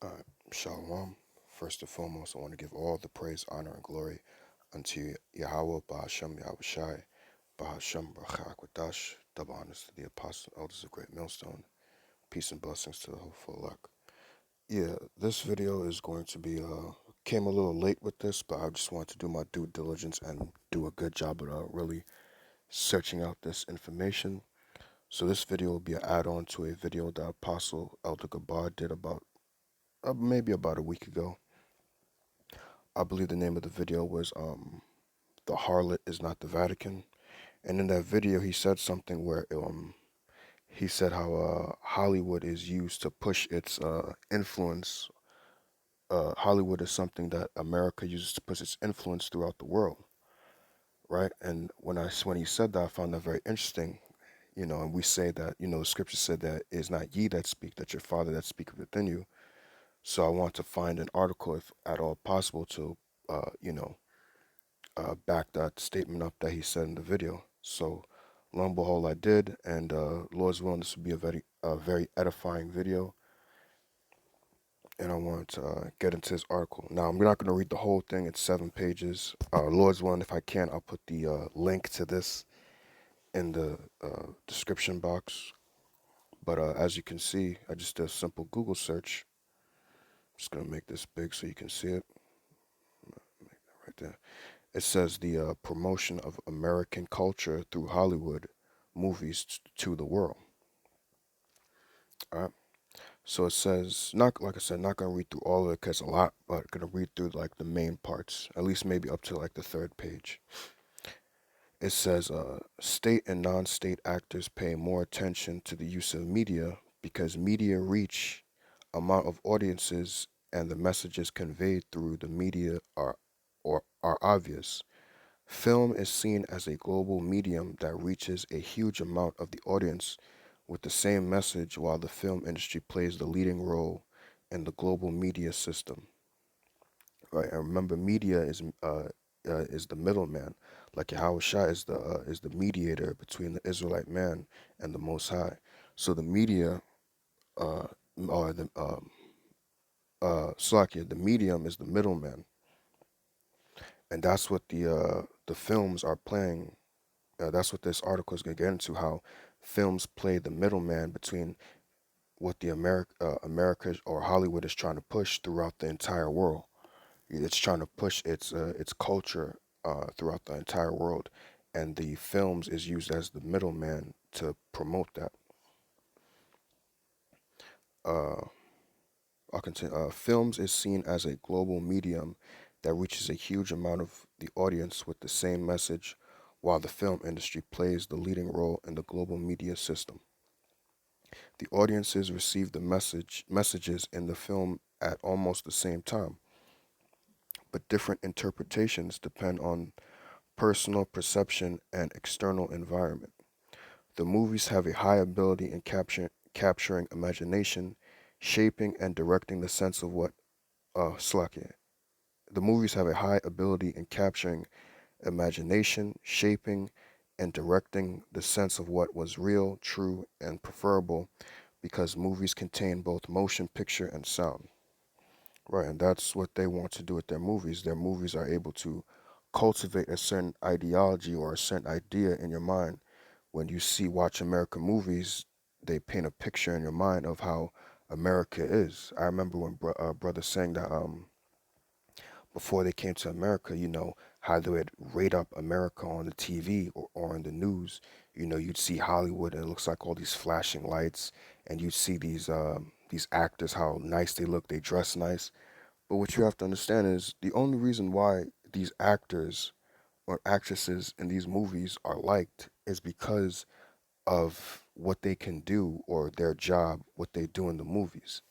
Alright, Shalom. First and foremost, I want to give all the praise, honor, and glory unto Yahweh, Bahashem, Yahweh Shai, Bahashem, Brachak, double honors to the apostle, elders of Great Millstone, peace and blessings to the hopeful elect. Yeah, this video is going to be, came a little late with this, but I just wanted to do my due diligence and do a good job of really searching out this information. So this video will be an add-on to a video that Apostle Elder Gabar did about, maybe about a week ago. I believe the name of the video was "The Harlot is Not the Vatican," and in that video he said something where he said how Hollywood is used to push its influence. Hollywood is something that America uses to push its influence throughout the world, right? And when he said that, I found that very interesting. And we say that the scripture said that it is not ye that speak, that your Father that speaketh within you. So I want to find an article, if at all possible, to uh, you know back that statement up that he said in the video. So, lo and behold, I did, and Lord's willing, this will be a very edifying video, and I want to get into this article. Now, I'm not going to read the whole thing; it's 7 pages. Lord's willing, if I can, I'll put the link to this in the description box. But as you can see, I just did a simple Google search. I'm just going to make this big so you can see it. Make that right there. It says the promotion of American culture through Hollywood movies to the world. All right. So it says, not like I said, not gonna read through all of it because a lot, but gonna read through like the main parts, at least maybe up to like the third page. It says, state and non-state actors pay more attention to the use of media because media reach, amount of audiences, and the messages conveyed through the media are obvious. Film is seen as a global medium that reaches a huge amount of the audience with the same message, while the film industry plays the leading role in the global media system. Right, and remember, media is the middleman. Like Yahweh Shai is the mediator between the Israelite man and the Most High. So the media, or the Slakia, the medium is the middleman, and that's what the films are playing. That's what this article is going to get into, how films play the middleman between what the America or Hollywood is trying to push throughout the entire world. It's trying to push its culture throughout the entire world, and the films is used as the middleman to promote that. Uh, I'll continue. Films is seen as a global medium that reaches a huge amount of the audience with the same message, while the film industry plays the leading role in the global media system. The audiences receive the messages in the film at almost the same time, but different interpretations depend on personal perception and external environment. The movies have a high ability in capturing imagination, shaping and directing the sense of what Slakia. The movies have a high ability in capturing imagination, shaping and directing the sense of what was real, true, and preferable because movies contain both motion picture and sound. Right, and that's what they want to do with their movies. Their movies are able to cultivate a certain ideology or a certain idea in your mind. When you watch American movies, they paint a picture in your mind of how America is. I remember when brother saying that before they came to America, how they would rate up America on the TV or on the news. You'd see Hollywood and it looks like all these flashing lights, and you'd see these actors, how nice they look, they dress nice. But what you have to understand is the only reason why these actors or actresses in these movies are liked is because of what they can do or their job, what they do in the movies.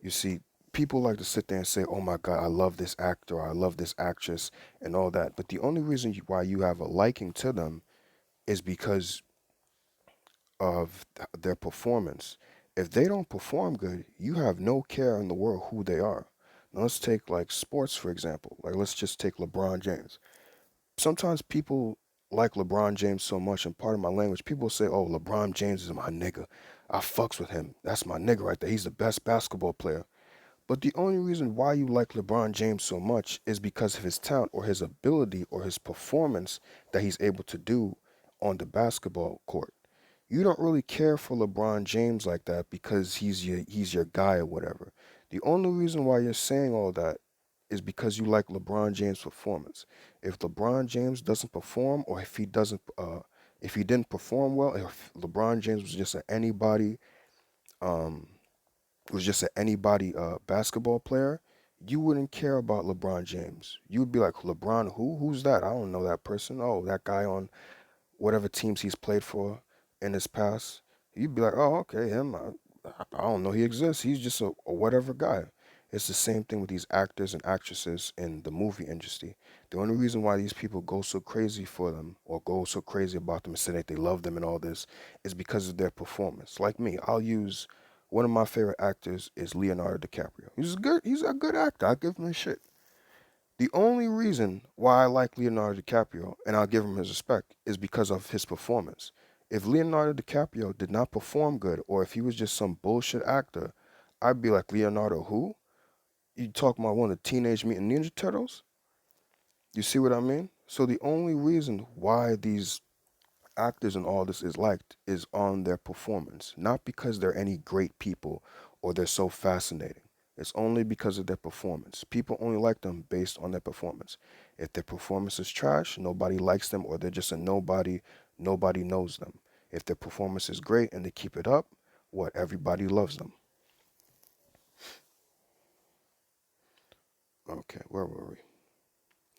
You see, people like to sit there and say, "Oh my God, I love this actor, I love this actress," and all that. But the only reason why you have a liking to them is because of their performance. If they don't perform good, you have no care in the world who they are. Now let's take like sports for example. Like let's just take LeBron James. Sometimes people like LeBron James so much, and part of my language, people say, "Oh, LeBron James is my nigga. I fucks with him. That's my nigga right there. He's the best basketball player." But the only reason why you like LeBron James so much is because of his talent or his ability or his performance that he's able to do on the basketball court. You don't really care for LeBron James like that because he's your guy or whatever. The only reason why you're saying all that is because you like LeBron James' performance. If LeBron James doesn't perform, or if he didn't perform well, if LeBron James was just um, an anybody basketball player, you wouldn't care about LeBron James. You would be like, LeBron, who? Who's that? I don't know that person. Oh, that guy on whatever teams he's played for in his past, you'd be like, oh, okay, him. I don't know he exists. He's just a whatever guy. It's the same thing with these actors and actresses in the movie industry. The only reason why these people go so crazy for them or go so crazy about them and say that they love them and all this is because of their performance. Like me, I'll use one of my favorite actors is Leonardo DiCaprio. He's a good actor. I give him his shit. The only reason why I like Leonardo DiCaprio, and I'll give him his respect, is because of his performance. If Leonardo DiCaprio did not perform good, or if he was just some bullshit actor, I'd be like, Leonardo, who? You talking about one of the Teenage Mutant Ninja Turtles? You see what I mean? So the only reason why these actors and all this is liked is on their performance, not because they're any great people or they're so fascinating. It's only because of their performance. People only like them based on their performance. If their performance is trash, nobody likes them or they're just a nobody, nobody knows them. If their performance is great and they keep it up, what everybody loves them. Okay, where were we?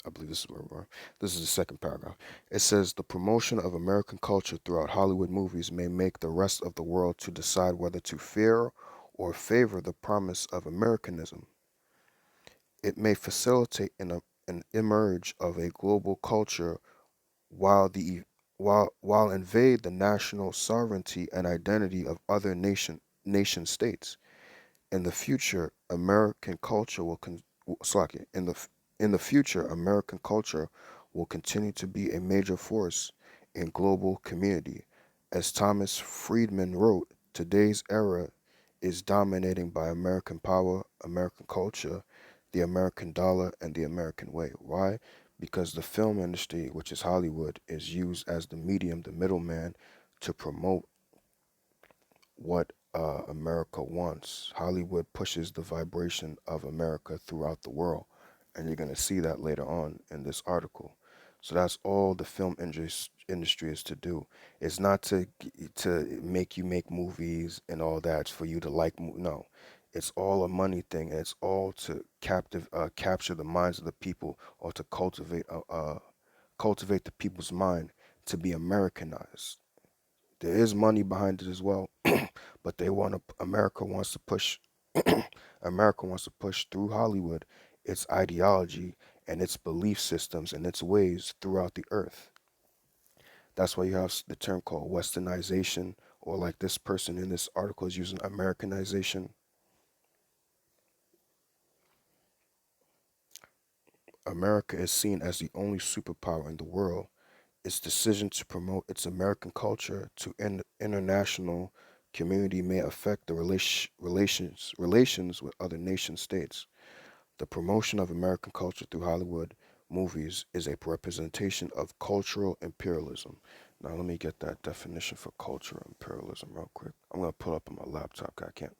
I believe this is where we are. This is the second paragraph. It says the promotion of American culture throughout Hollywood movies may make the rest of the world to decide whether to fear or favor the promise of Americanism. It may facilitate an emerge of a global culture while the while invade the national sovereignty and identity of other nation states. In the future, American culture will slack it. In the future, American culture will continue to be a major force in global community. As Thomas Friedman wrote, today's era is dominating by American power, American culture, the American dollar, and the American way. Why? Because the film industry, which is Hollywood, is used as the medium, the middleman, to promote what America wants. Hollywood pushes the vibration of America throughout the world, and you're going to see that later on in this article. So that's all the film industry is to do. It's not to make you make movies and all that. It's for you to like. No, it's all a money thing, and it's all to capture the minds of the people or to cultivate the people's mind to be Americanized. There is money behind it as well, but America wants to push America wants to push through Hollywood its ideology and its belief systems and its ways throughout the earth. That's why you have the term called westernization, or like this person in this article is using Americanization. America is seen as the only superpower in the world. Its decision to promote its American culture to international community may affect the relations with other nation states. The promotion of American culture through Hollywood movies is a representation of cultural imperialism. Now, let me get that definition for cultural imperialism real quick. I'm going to pull up on my laptop 'cause I can't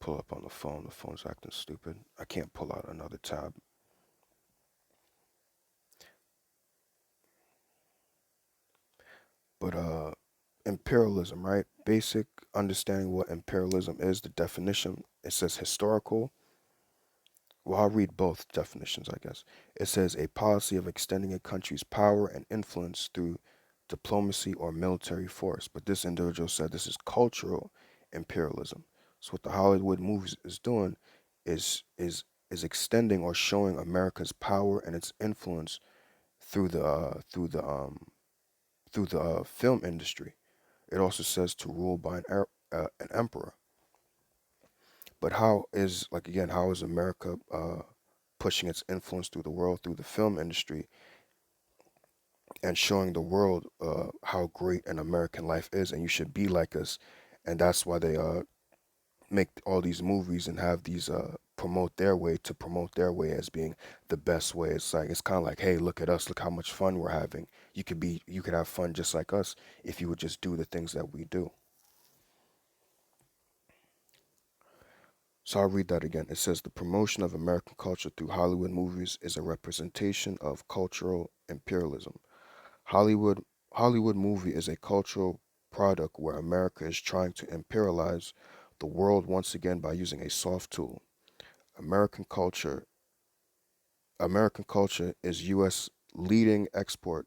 pull up on the phone. The phone's acting stupid. I can't pull out another tab. But imperialism, right? Basic understanding what imperialism is, the definition. It says historical. Well, I'll read both definitions, I guess. It says a policy of extending a country's power and influence through diplomacy or military force. But this individual said this is cultural imperialism. So what the Hollywood movies is doing is is is extending or showing America's power and its influence through the film industry. It also says to rule by an emperor. But how is, like, again, how is America pushing its influence through the world through the film industry and showing the world how great an American life is and you should be like us? And that's why they make all these movies and have these promote their way as being the best way. It's kind of like, hey, look at us, look how much fun we're having. You could have fun just like us if you would just do the things that we do. So I'll read that again. It says the promotion of American culture through Hollywood movies is a representation of cultural imperialism. Hollywood Hollywood movie is a cultural product where America is trying to imperialize the world once again by using a soft tool. American culture American culture is US leading export.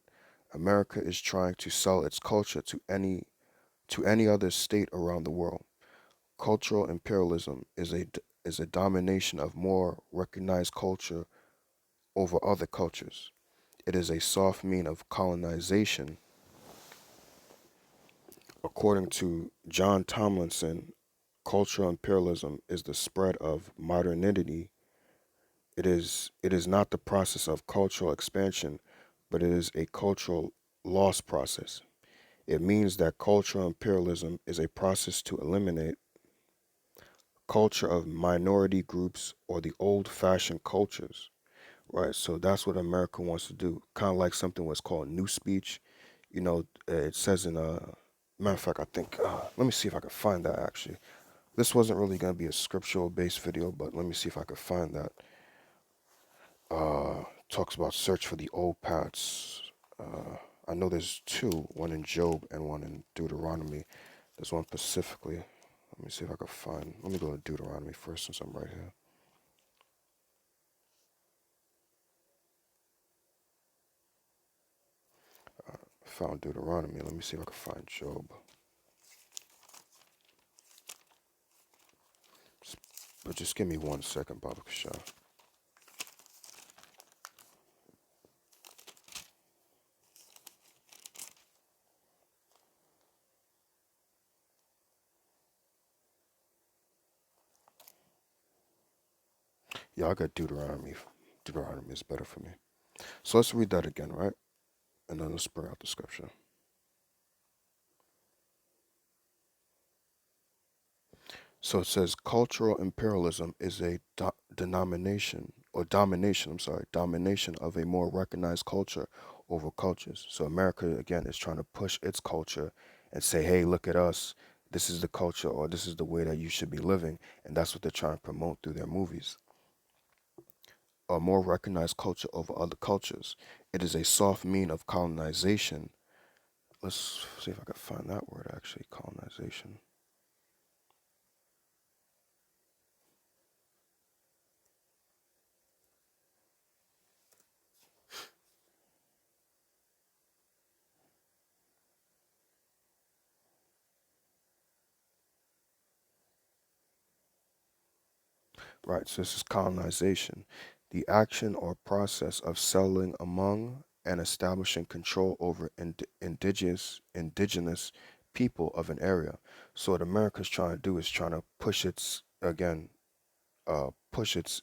America is trying to sell its culture to any other state around the world. Cultural imperialism is a domination of more recognized culture over other cultures. It is a soft mean of colonization. According to John Tomlinson, cultural imperialism is the spread of modernity. It is not the process of cultural expansion, but it is a cultural loss process. It means that cultural imperialism is a process to eliminate culture of minority groups or the old-fashioned cultures. Right, so that's what America wants to do. Kind of like something what's called new speech. It says in matter of fact, I think let me see if I can find that actually. This wasn't really gonna be a scriptural based video, but let me see if I could find that. Talks about search for the old paths. I know there's two, one in Job and one in Deuteronomy. There's one specifically. Let me see if I can find. Let me go to Deuteronomy first since I'm right here. I found Deuteronomy. Let me see if I can find Job. But just give me 1 second, Baba Kasha. Yeah, I got Deuteronomy. Deuteronomy is better for me. So let's read that again, right? And then let's bring out the scripture. So it says cultural imperialism is a denomination or domination, I'm sorry, domination of a more recognized culture over cultures. So America again is trying to push its culture and say, "Hey, look at us. This is the culture or this is the way that you should be living." And that's what they're trying to promote through their movies. A more recognized culture over other cultures. It is a soft mean of colonization. Let's see if I can find that word actually, colonization. Right, so this is colonization, the action or process of settling among and establishing control over indigenous people of an area. So what America's trying to do is trying to push its again, push its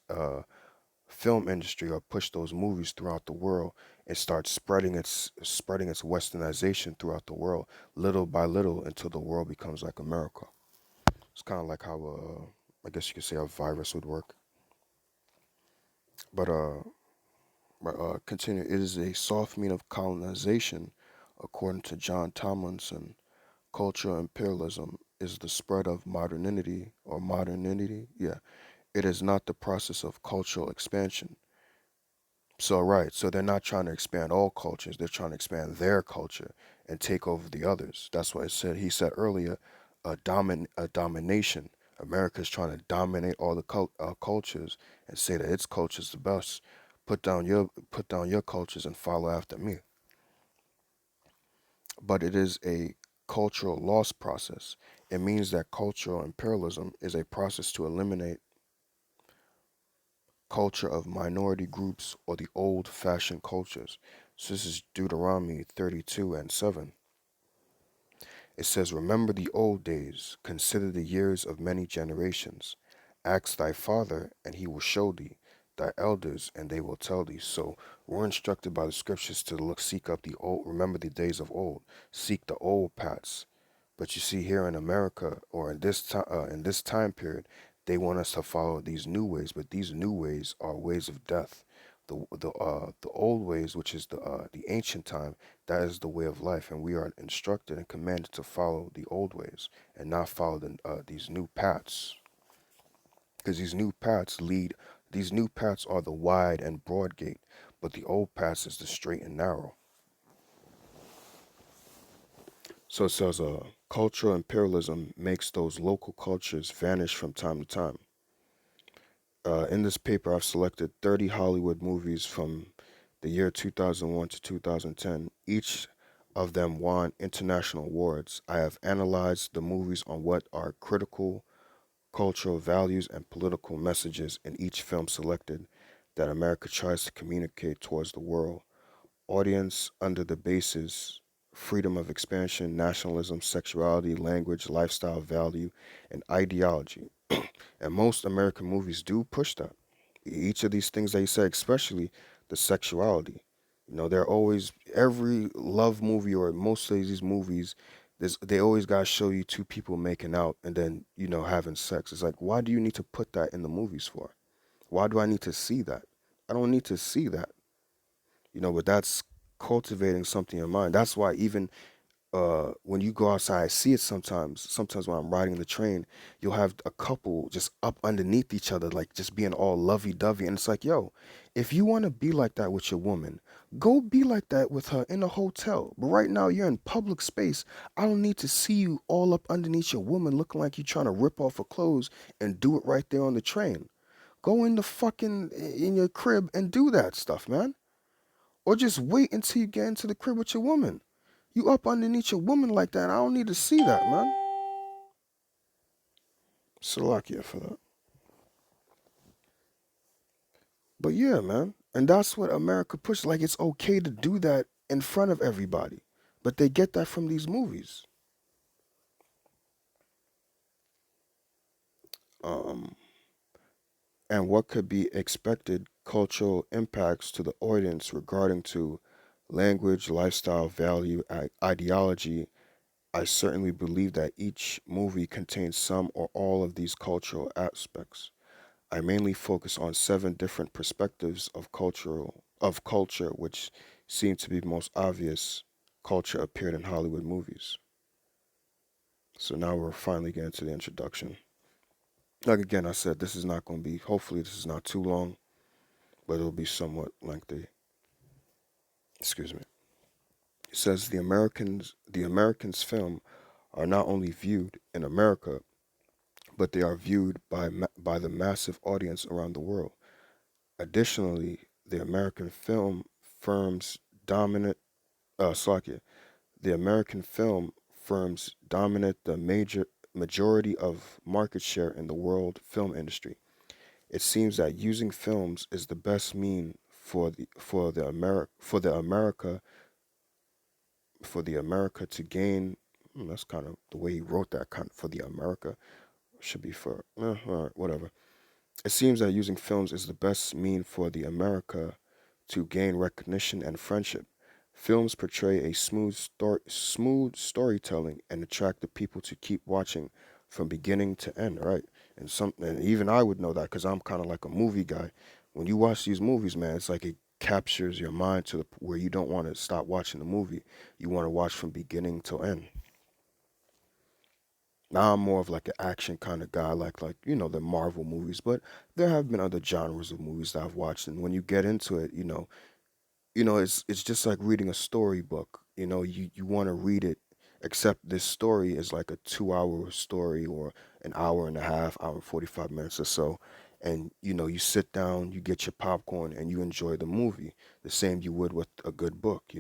film industry or push those movies throughout the world and start spreading its westernization throughout the world, little by little, until the world becomes like America. It's kind of like how I guess you could say a virus would work. But continue. It is a soft mean of colonization, according to John Tomlinson. Cultural imperialism is the spread of modernity or modernity. Yeah, it is not the process of cultural expansion. So right, so they're not trying to expand all cultures. They're trying to expand their culture and take over the others. That's why he said earlier, a domination. America's trying to dominate all the cultures and say that its culture is the best. Put down your cultures and follow after me. But it is a cultural loss process. It means that cultural imperialism is a process to eliminate culture of minority groups or the old-fashioned cultures. So this is Deuteronomy 32 and 7. It says, "Remember the old days, consider the years of many generations. Ask thy father, and he will show thee, thy elders, and they will tell thee." So we're instructed by the scriptures to seek up the old, remember the days of old, seek the old paths. But you see here in America, or in this time period, They want us to follow these new ways, but these new ways are ways of death. The old ways, which is the ancient time, that is the way of life, and we are instructed and commanded to follow the old ways and not follow these new paths, because these new paths are the wide and broad gate, but the old paths is the straight and narrow. So it says, cultural imperialism makes those local cultures vanish from time to time. In this paper, I've selected 30 Hollywood movies from the year 2001 to 2010. Each of them won international awards. I have analyzed the movies on what are critical cultural values and political messages in each film selected that America tries to communicate towards the world audience under the basis freedom of expansion, nationalism, sexuality, language, lifestyle, value, and ideology. And most American movies do push that. Each of these things that you said, especially the sexuality. They're always every love movie or most of these movies, they always gotta show you two people making out and then having sex. It's like, why do you need to put that in the movies for? Why do I need to see that? I don't need to see that. But that's cultivating something in your mind. That's why even when you go outside, I see it sometimes. Sometimes when I'm riding the train, you'll have a couple just up underneath each other, like just being all lovey dovey. And it's like, yo, if you want to be like that with your woman, go be like that with her in a hotel. But right now, you're in public space. I don't need to see you all up underneath your woman looking like you're trying to rip off her clothes and do it right there on the train. Go in the fucking in your crib and do that stuff, man. Or just wait until you get into the crib with your woman. You up underneath your woman like that, I don't need to see that, man. Salakia for that. But yeah, man. And that's what America pushes. Like, it's okay to do that in front of everybody. But they get that from these movies. Um, and what could be expected cultural impacts to the audience regarding to language, lifestyle, value, ideology. I certainly believe that each movie contains some or all of these cultural aspects. I mainly focus on seven different perspectives of culture which seem to be most obvious culture appeared in Hollywood movies. So now we're finally getting to the introduction. Like again, I said this is not going to be. Hopefully, this is not too long, but it'll be somewhat lengthy. Excuse me. It says the Americans film are not only viewed in America, but they are viewed by the massive audience around the world. Additionally, the American film firms dominant Slovakia, the American film firms dominate the majority of market share in the world film industry. It seems that using films is the best mean for the America to gain. That's kind of the way he wrote that. Kind of for the America should be for all right, whatever. It seems that using films is the best mean for the America to gain recognition and friendship. Films portray a smooth storytelling and attract the people to keep watching from beginning to end, right? And even I would know that because I'm kind of like a movie guy. When you watch these movies, man, it's like it captures your mind to where you don't want to stop watching the movie. You want to watch from beginning till end. Now I'm more of like an action kind of guy, like the Marvel movies, but there have been other genres of movies that I've watched, and when you get into it, it's just like reading a storybook. You want to read it, except this story is like a 2 hour story or an hour and a half, hour and 45 minutes or so, and you sit down, you get your popcorn, and you enjoy the movie the same you would with a good book.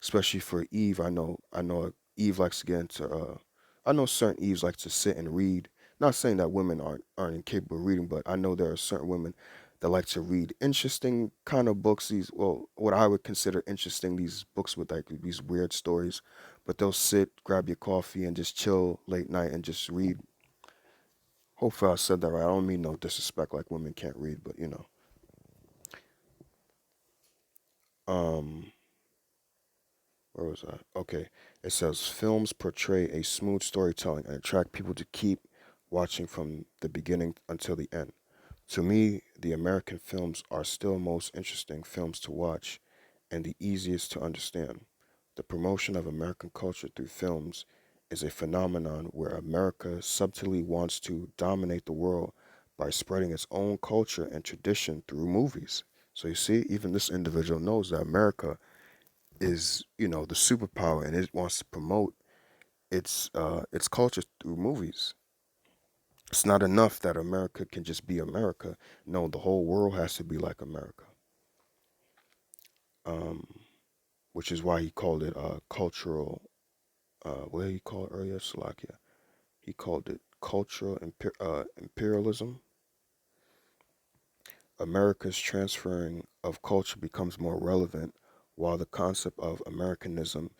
Especially for Eve, I know Eve likes to get into. I know certain Eves like to sit and read. Not saying that women aren't incapable of reading, but I know there are certain women that like to read interesting kind of books. What I would consider interesting, these books with like these weird stories, but they'll sit, grab your coffee, and just chill late night and just read. Hopefully, I said that right. I don't mean no disrespect, like women can't read, but um, where was I? Okay, it says films portray a smooth storytelling and attract people to keep watching from the beginning until the end. To me, the American films are still most interesting films to watch and the easiest to understand. The promotion of American culture through films is a phenomenon where America subtly wants to dominate the world by spreading its own culture and tradition through movies. So you see, even this individual knows that America is, the superpower, and it wants to promote its culture through movies. It's not enough that America can just be America. No, the whole world has to be like America. Um, which is why he called it cultural. What did he call it earlier? Slovakia. He called it cultural imperialism. America's transferring of culture becomes more relevant, while the concept of Americanism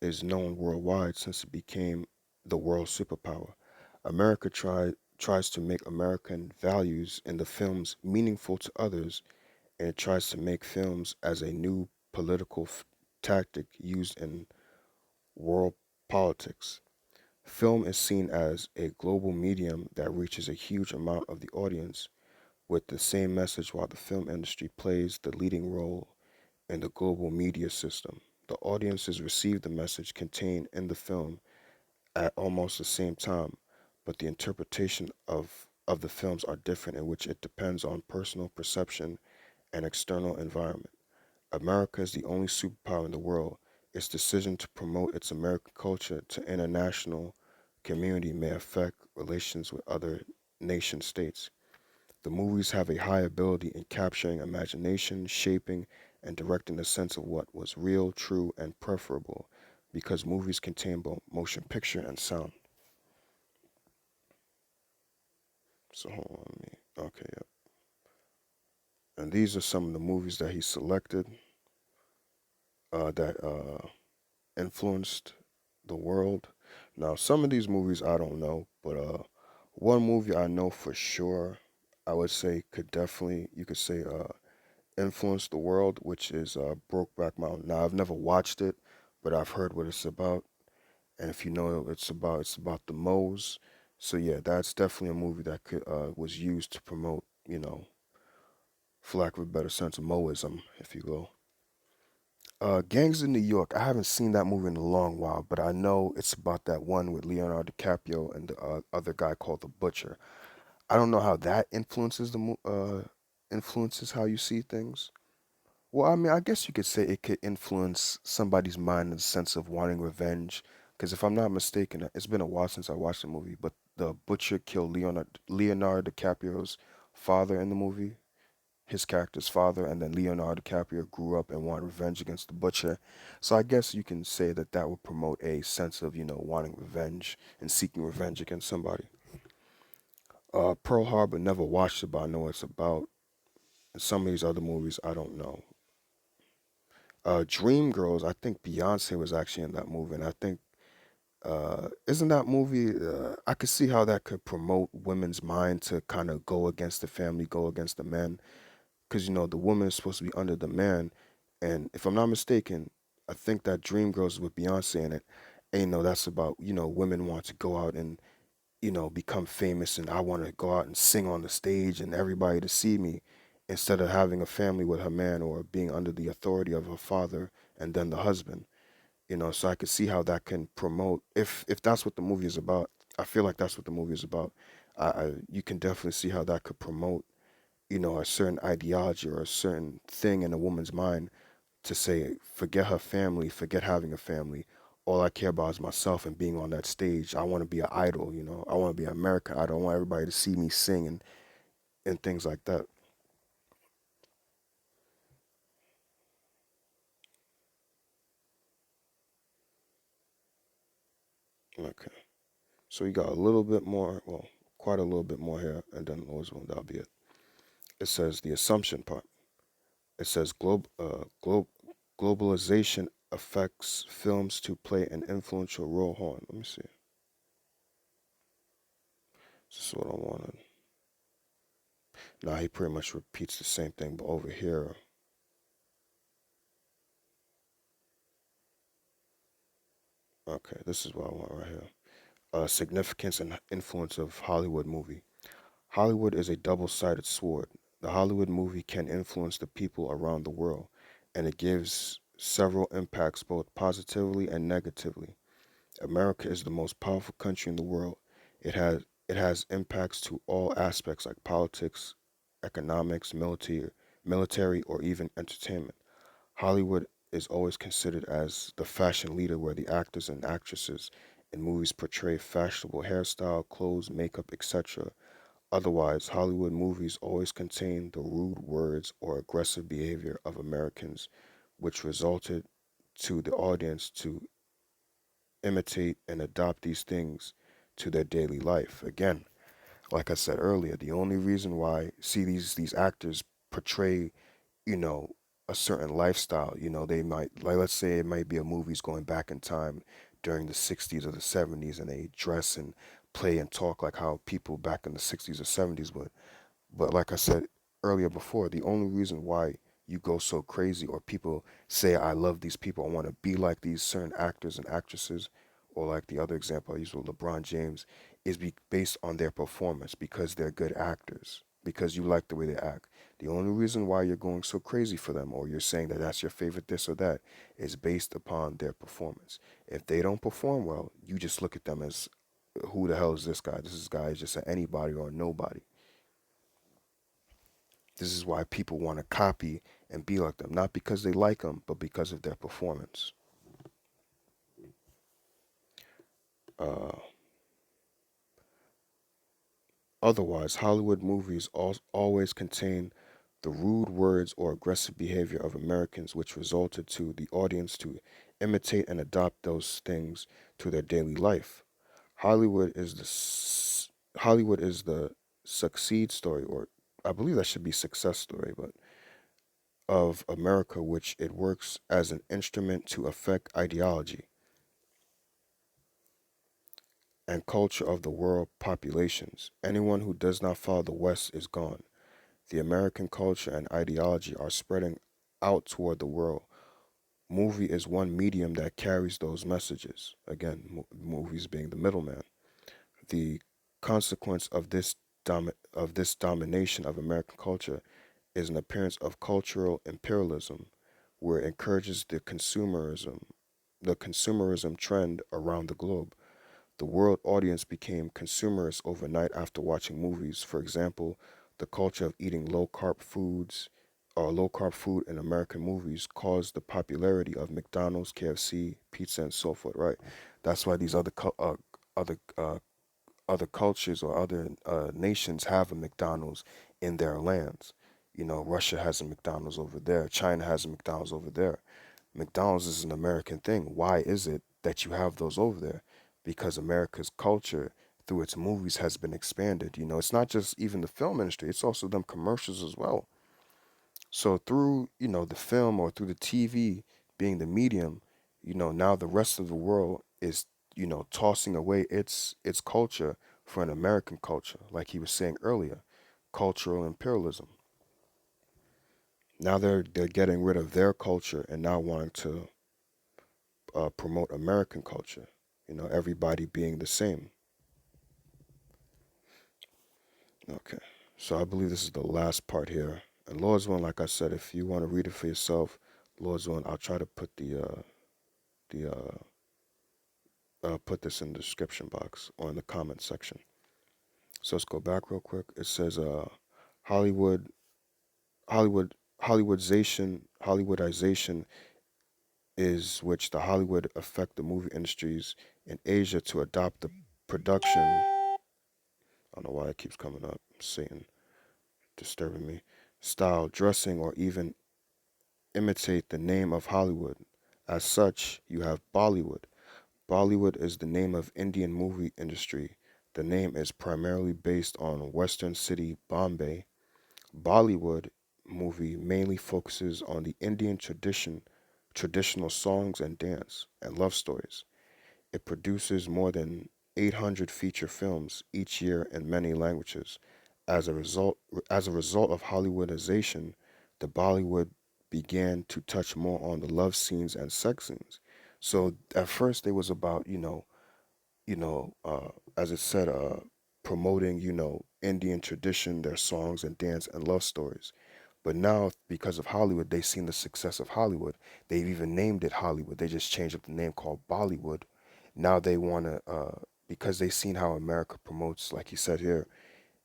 is known worldwide since it became the world superpower. America tries to make American values in the films meaningful to others, and it tries to make films as a new political tactic used in world politics. Film is seen as a global medium that reaches a huge amount of the audience with the same message, while the film industry plays the leading role in the global media system. The audiences receive the message contained in the film at almost the same time, but the interpretation of the films are different, in which it depends on personal perception and external environment. America is the only superpower in the world. Its decision to promote its American culture to international community may affect relations with other nation states. The movies have a high ability in capturing imagination, shaping, and directing the sense of what was real, true, and preferable, because movies contain both motion picture and sound. So hold on me. Okay, yeah. And these are some of the movies that he selected that influenced the world. Now, some of these movies I don't know, but one movie I know for sure, I would say could definitely, you could say, influence the world, which is Brokeback Mountain. Now, I've never watched it, but I've heard what it's about. And if you know what it's about the Moes. So yeah, that's definitely a movie that was used to promote, for lack of a better sense, of Moism, if you will. Gangs of New York. I haven't seen that movie in a long while, but I know it's about that one with Leonardo DiCaprio and the other guy called the Butcher. I don't know how that influences how you see things. Well, I mean, I guess you could say it could influence somebody's mind in the sense of wanting revenge. Because if I'm not mistaken, it's been a while since I watched the movie, but the Butcher killed Leonardo DiCaprio's father in the movie, his character's father, and then Leonardo DiCaprio grew up and wanted revenge against the Butcher. So I guess you can say that that would promote a sense of, wanting revenge and seeking revenge against somebody. Pearl Harbor, never watched it, but I know what it's about. And some of these other movies, I don't know. Dreamgirls, I think Beyonce was actually in that movie, and I think isn't that movie? I could see how that could promote women's mind to kind of go against the family, go against the men, because the woman is supposed to be under the man, and if I'm not mistaken, I think that Dreamgirls with Beyonce in it, and that's about women want to go out and become famous, and I want to go out and sing on the stage and everybody to see me, instead of having a family with her man or being under the authority of her father and then the husband. So I could see how that can promote, if that's what the movie is about. I feel like that's what the movie is about. You can definitely see how that could promote a certain ideology or a certain thing in a woman's mind, to say, forget her family, forget having a family. All I care about is myself and being on that stage. I want to be an idol, I want to be an American idol. I want everybody to see me sing and things like that. Okay. So you got a little bit more, well, quite a little bit more here, and then that'll be it. It says the assumption part. It says globalization affects films to play an influential role. Hold on, let me see. This is what I wanted. Now he pretty much repeats the same thing, but over here, okay, this is what I want right here. Significance and influence of Hollywood movie. Hollywood is a double-sided sword. The Hollywood movie can influence the people around the world, and it gives several impacts both positively and negatively. America is the most powerful country in the world. It has impacts to all aspects like politics, economics, military, or even entertainment. Hollywood is always considered as the fashion leader where the actors and actresses in movies portray fashionable hairstyle, clothes, makeup, etc. Otherwise, Hollywood movies always contain the rude words or aggressive behavior of Americans, which resulted to the audience to imitate and adopt these things to their daily life. Again, like I said earlier, the only reason why see these actors portray, you know, a certain lifestyle, they might, like, let's say it might be a movie's going back in time during the 60s or the 70s, and they dress and play and talk like how people back in the 60s or 70s would. But like I said earlier before, the only reason why you go so crazy or people say, I love these people, I want to be like these certain actors and actresses, or like the other example I used with LeBron James, is based on their performance because they're good actors, because you like the way they act. The only reason why you're going so crazy for them or you're saying that that's your favorite this or that is based upon their performance. If they don't perform well, you just look at them as, who the hell is this guy? This guy is just an anybody or a nobody. This is why people want to copy and be like them, not because they like them, but because of their performance. Uh, Otherwise, Hollywood movies always contain the rude words or aggressive behavior of Americans, which resulted to the audience to imitate and adopt those things to their daily life. Hollywood is Hollywood is the succeed story, or I believe that should be success story, but of America, which it works as an instrument to affect ideology and culture of the world populations. Anyone who does not follow the West is gone. The American culture and ideology are spreading out toward the world. Movie is one medium that carries those messages. Again, movies being the middleman. The consequence of this domination of American culture is an appearance of cultural imperialism, where it encourages the consumerism trend around the globe. The world audience became consumers overnight after watching movies. For example, the culture of eating low carb food in American movies caused the popularity of McDonald's, KFC, pizza, and so forth. Right? That's why these other other cultures or other nations have a McDonald's in their lands. Russia has a McDonald's over there. China has a McDonald's over there. McDonald's is an American thing. Why is it that you have those over there? Because America's culture through its movies has been expanded. It's not just even the film industry, it's also them commercials as well. So through, the film or through the TV being the medium, now the rest of the world is, tossing away its culture for an American culture, like he was saying earlier, cultural imperialism. Now they're getting rid of their culture and now wanting to promote American culture. Everybody being the same. Okay. So I believe this is the last part here. And Lord's willing, like I said, if you want to read it for yourself, Lord's willing, I'll try to put the put this in the description box or in the comment section. So let's go back real quick. It says Hollywood Hollywood Hollywoodization is which the Hollywood affect the movie industries in Asia to adopt the production. I don't know why it keeps coming up. Satan disturbing me. Style, dressing, or even imitate the name of Hollywood. As such, you have Bollywood. Bollywood is the name of Indian movie industry. The name is primarily based on western city Bombay. Bollywood movie mainly focuses on the Indian traditional songs and dance, and love stories. It produces more than 800 feature films each year in many languages. As a result, as a result of Hollywoodization, the Bollywood began to touch more on the love scenes and sex scenes. So at first it was about, you know, as it said, promoting, Indian tradition, their songs and dance and love stories. But now, because of Hollywood, they've seen the success of Hollywood. They've even named it Hollywood. They just changed up the name called Bollywood. Now they want to, because they've seen how America promotes, like you said here,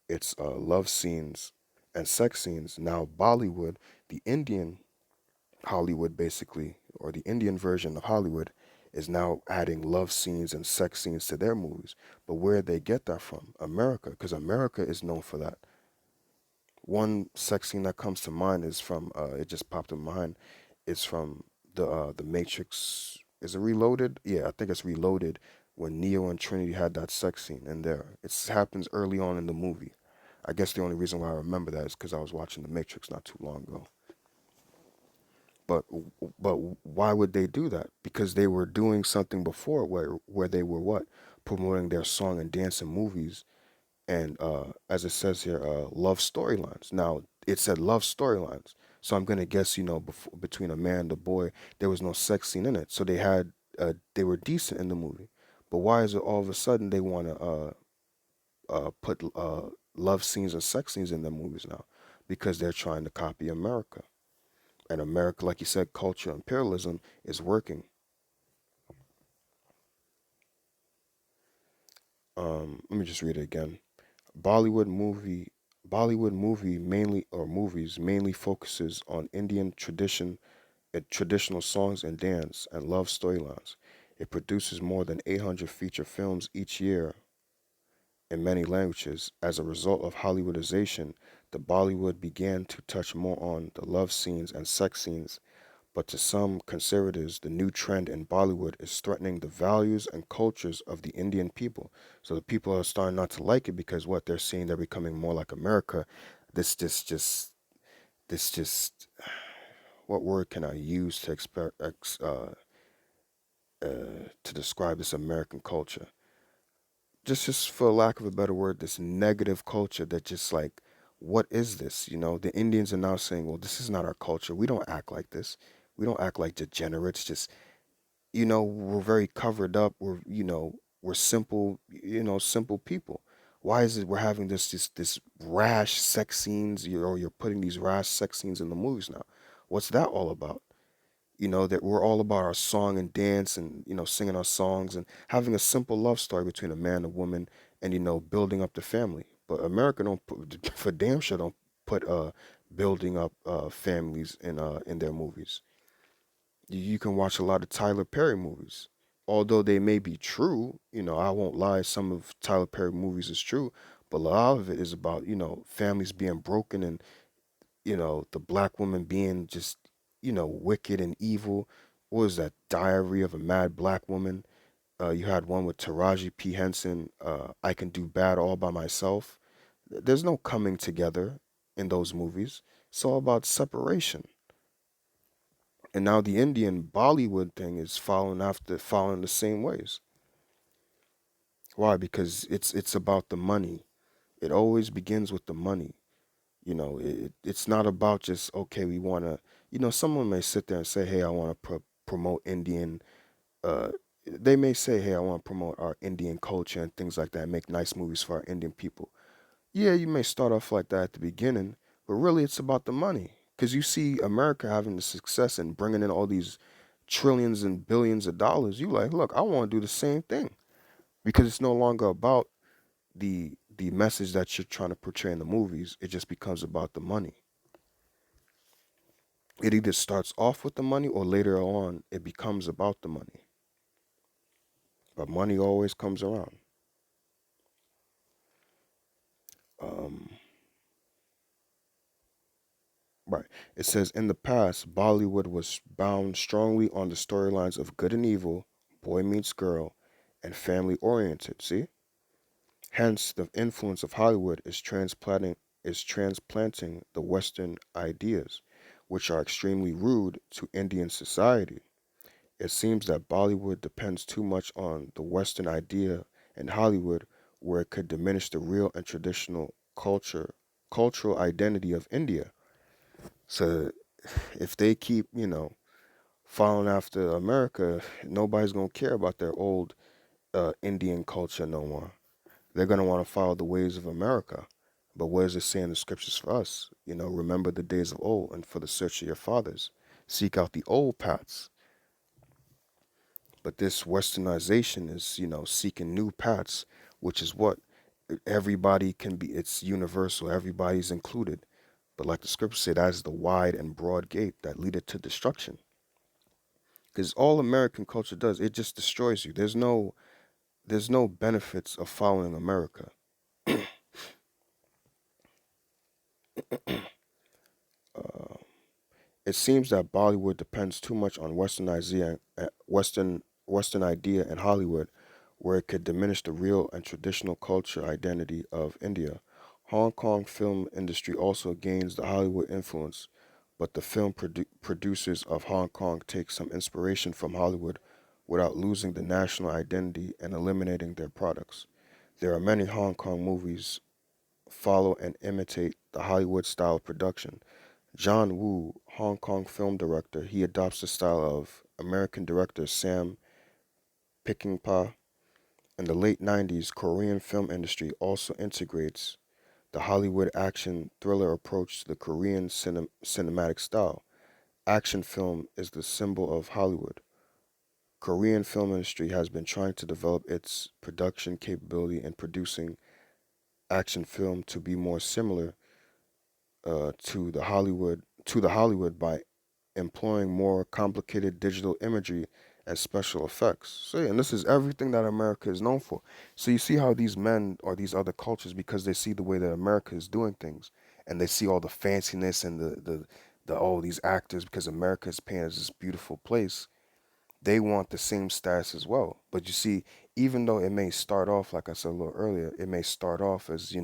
its love scenes and sex scenes. Now Bollywood, the Indian Hollywood basically, or the Indian version of Hollywood, is now adding love scenes and sex scenes to their movies. But where they get that from? America, because America is known for that. One sex scene that comes to mind is from it just popped in mind. It's from the Matrix. Is it Reloaded? Yeah, I think it's Reloaded when Neo and Trinity had that sex scene in there. It happens early on in the movie. I guess the only reason why I remember that is because I was watching The Matrix not too long ago. But but why would they do that? Because they were doing something before where they were what, promoting their song and dance in movies, and as it says here, love storylines. Now it said love storylines, so I'm gonna guess between a man and a boy there was no sex scene in it, so they were decent in the movie. But why is it all of a sudden they want to put love scenes and sex scenes in their movies now? Because they're trying to copy America. And America, like you said, culture imperialism is working. Let me just read it again. Bollywood movie Bollywood movie mainly or movies mainly focuses on Indian traditional songs and dance and love storylines. It produces more than 800 feature films each year in many languages. As a result of Hollywoodization, the Bollywood began to touch more on the love scenes and sex scenes. But to some conservatives, the new trend in Bollywood is threatening the values and cultures of the Indian people. So the people are starting not to like it because what they're seeing, they're becoming more like America. This, this, just, this, just, what word can I use to describe this American culture? Just for lack of a better word, this negative culture that just like, what is this? The Indians are now saying, well, this is not our culture. We don't act like this. We don't act like degenerates. Just we're very covered up. We're simple, simple people. Why is it we're having this rash sex scenes? You're putting these rash sex scenes in the movies now. What's that all about? That we're all about our song and dance and singing our songs and having a simple love story between a man and a woman and building up the family. But America don't put, for damn sure don't put building up families in their movies. You can watch a lot of Tyler Perry movies. Although they may be true, I won't lie, some of Tyler Perry movies is true, but a lot of it is about, families being broken and, the black woman being just, wicked and evil. What was that? Diary of a Mad Black Woman. You had one with Taraji P. Henson, I Can Do Bad All by Myself. There's no coming together in those movies. It's all about separation. And now the Indian Bollywood thing is following the same ways. Why? Because it's about the money. It always begins with the money. It's not about just okay. We want to. Someone may sit there and say, "Hey, I want to promote Indian." Uh, they may say, "Hey, I want to promote our Indian culture and things like that. And make nice movies for our Indian people." Yeah, you may start off like that at the beginning, but really it's about the money. Because you see America having the success and bringing in all these trillions and billions of dollars. You like, look, I want to do the same thing because it's no longer about the message that you're trying to portray in the movies. It just becomes about the money. It either starts off with the money or later on it becomes about the money. But money always comes around. Um, Right. It says in the past, Bollywood was bound strongly on the storylines of good and evil, boy meets girl, and family oriented. See? Hence, the influence of Hollywood is transplanting the Western ideas, which are extremely rude to Indian society. It seems that Bollywood depends too much on the Western idea and Hollywood, where it could diminish the real and traditional cultural identity of India. So if they keep, following after America, nobody's gonna care about their old, Indian culture no more. They're going to want to follow the ways of America. But what does it say in the scriptures for us? Remember the days of old and for the search of your fathers. Seek out the old paths. But this westernization is, seeking new paths, which is what everybody can be. It's universal. Everybody's included. But like the scripture said, that is the wide and broad gate that leadeth to destruction. Because all American culture does, it just destroys you. There's no benefits of following America. Uh, it seems that Bollywood depends too much on Western idea and Hollywood, where it could diminish the real and traditional culture identity of India. Hong Kong film industry also gains the Hollywood influence, but the film producers of Hong Kong take some inspiration from Hollywood without losing the national identity and eliminating their products. There are many Hong Kong movies follow and imitate the Hollywood style of production. John Woo, Hong Kong film director, he adopts the style of American director Sam Peckinpah. In the late 90s, Korean film industry also integrates the Hollywood action thriller approach to the Korean cinematic style. Action film is the symbol of Hollywood. Korean film industry has been trying to develop its production capability in producing action film to be more similar to the Hollywood by employing more complicated digital imagery and special effects. So, yeah, and this is everything that America is known for. So you see how these men or these other cultures, because they see the way that America is doing things, and they see all the fanciness and the all these actors, because America is painted as this beautiful place, they want the same status as well. But you see, even though it may start off, like I said a little earlier, it may start off as,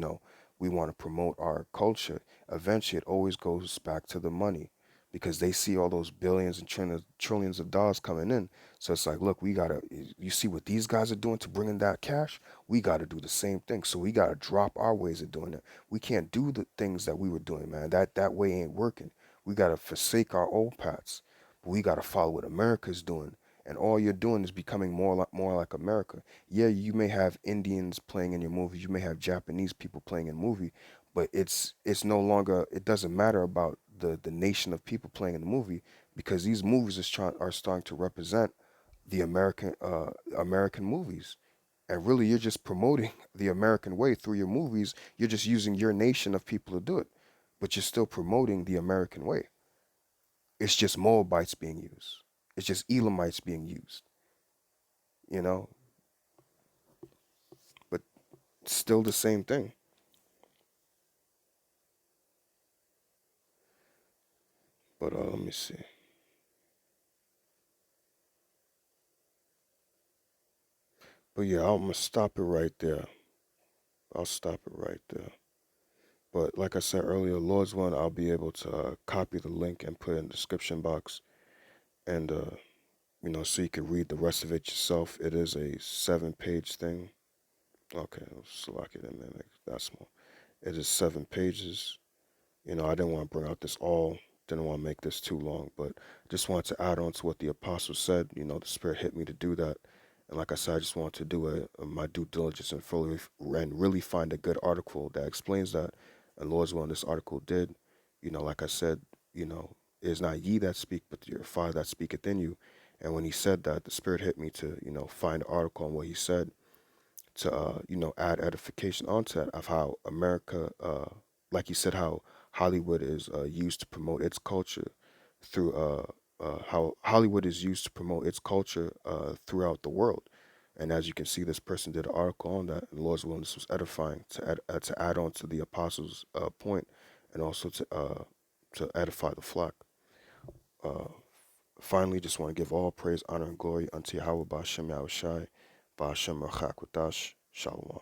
we want to promote our culture. Eventually, it always goes back to the money because they see all those billions and trillions of dollars coming in. So it's like, look, you see what these guys are doing to bring in that cash? We got to do the same thing. So we got to drop our ways of doing it. We can't do the things that we were doing, man. That way ain't working. We got to forsake our old paths. But we got to follow what America's doing, and all you're doing is becoming more like America. Yeah, you may have Indians playing in your movie, you may have Japanese people playing in a movie, but it's no longer. It doesn't matter about the nation of people playing in the movie because these movies are starting to represent the American movies. And really, you're just promoting the American way through your movies. You're just using your nation of people to do it, but you're still promoting the American way. It's just Moabites being used. It's just Elamites being used, you know, but still the same thing. But let me see. But yeah, I'm gonna stop it right there. I'll stop it right there. But like I said earlier, Lord's one, I'll be able to copy the link and put it in the description box, and so you can read the rest of it yourself. It is a 7-page thing. Okay, let's lock it in there. Make that small. It is 7 pages. I didn't want to bring out this all, didn't want to make this too long, but just wanted to add on to what the apostle said. The Spirit hit me to do that. And like I said, I just wanted to do my due diligence and really find a good article that explains that. And Lord's willing, this article did. Like I said, it is not ye that speak, but your Father that speaketh in you. And when he said that, the Spirit hit me to, find an article on what he said to add edification onto that of how America, like you said, how Hollywood is used to promote its culture through how Hollywood is used to promote its culture throughout the world. And as you can see, this person did an article on that, and Lord's willing, this was edifying to add on to the apostles' point, and also to edify the flock. Uh, Finally, just want to give all praise, honor, and glory unto Yahweh Ba'ashem Yahushai, Ba'ashem Rachakwadash, Shalom.